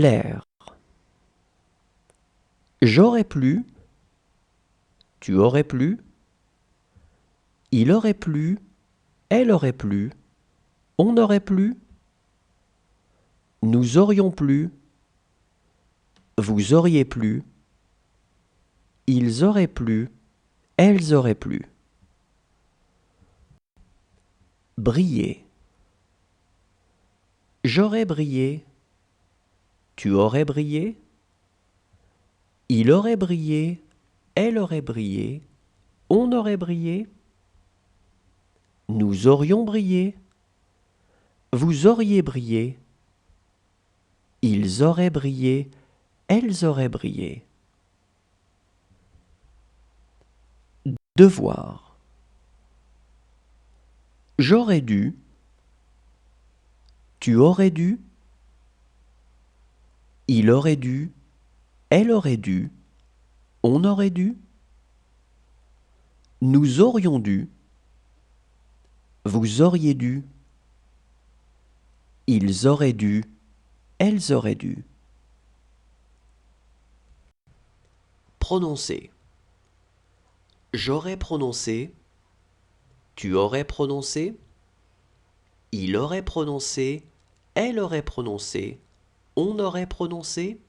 Plaire. J'aurais plu. Tu aurais plu. Il aurait plu. Elle aurait plu. On aurait plu. Nous aurions plu. Vous auriez plu. Ils auraient plu. Elles auraient plu. Briller. J'aurais brillé. Tu aurais brillé. Il aurait brillé. Elle aurait brillé. On aurait brillé. Nous aurions brillé. Vous auriez brillé. Ils auraient brillé. Elles auraient brillé. Devoir. J'aurais dû. Tu aurais dû. Il aurait dû. Elle aurait dû. On aurait dû. Nous aurions dû. Vous auriez dû. Ils auraient dû. Elles auraient dû. Prononcer. J'aurais prononcé. Tu aurais prononcé. Il aurait prononcé. Elle aurait prononcé. On aurait prononcé.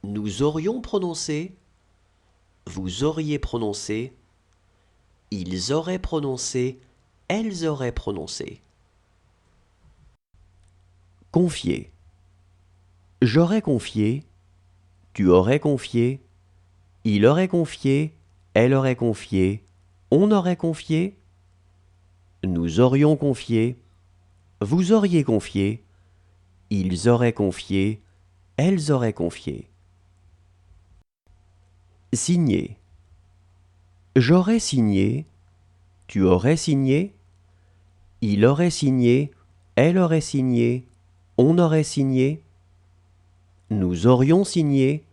Nous aurions prononcé. Vous auriez prononcé. Ils auraient prononcé. Elles auraient prononcé. Confier. J'aurais confié. Tu aurais confié. Il aurait confié. Elle aurait confié. On aurait confié. Nous aurions confié. Vous auriez confié. Ils auraient confié. Elles auraient confié. Signer. J'aurais signé. Tu aurais signé. Il aurait signé. Elle aurait signé. On aurait signé. Nous aurions signé.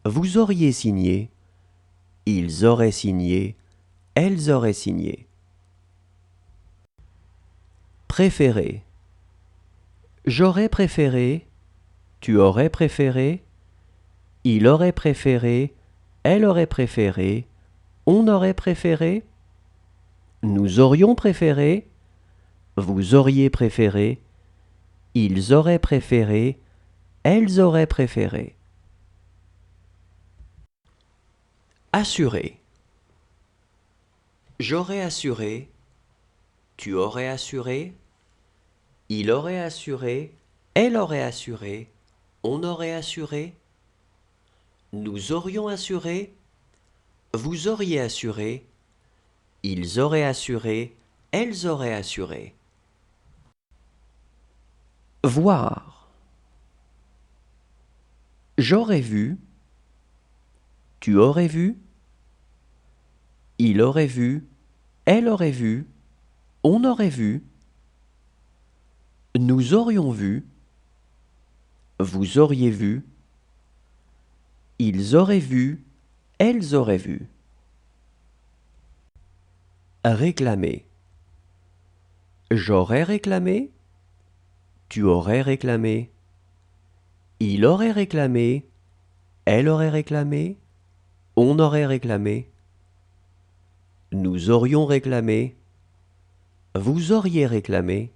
Vous auriez signé. Ils auraient signé. Elles auraient signé. Préférer. J'aurais préféré. Tu aurais préféré. Il aurait préféré. Elle aurait préféré. On aurait préféré. Nous aurions préféré. Vous auriez préféré. Ils auraient préféré. Elles auraient préféré. Assurer. J'aurais assuré. Tu aurais assuré. Il aurait assuré. Elle aurait assuré. On aurait assuré. Nous aurions assuré. Vous auriez assuré. Ils auraient assuré. Elles auraient assuré. Voir. J'aurais vu. Tu aurais vu. Il aurait vu. Elle aurait vu. On aurait vu. Nous aurions vu. Vous auriez vu. Ils auraient vu. Elles auraient vu. Réclamer. J'aurais réclamé. Tu aurais réclamé. Il aurait réclamé. Elle aurait réclamé. On aurait réclamé. Nous aurions réclamé. Vous auriez réclamé.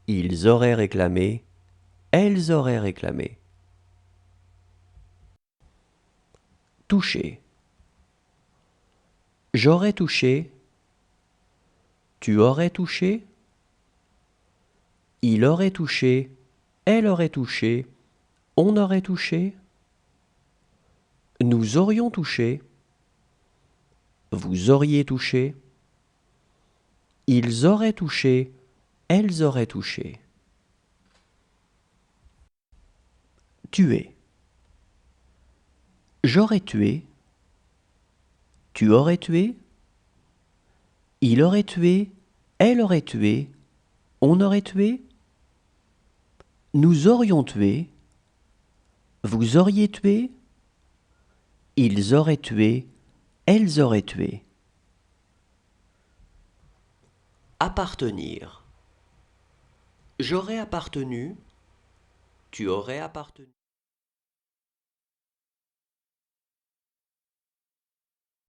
Ils auraient réclamé. Elles auraient réclamé. Toucher. J'aurais touché. Tu aurais touché. Il aurait touché. Elle aurait touché. On aurait touché. Nous aurions touché. Vous auriez touché. Ils auraient touché. Elles auraient touché. Tuer. J'aurais tué. Tu aurais tué. Il aurait tué. Elle aurait tué. On aurait tué. Nous aurions tué. Vous auriez tué. Ils auraient tué. Elles auraient tué. Appartenir. J'aurais appartenu. Tu aurais appartenu.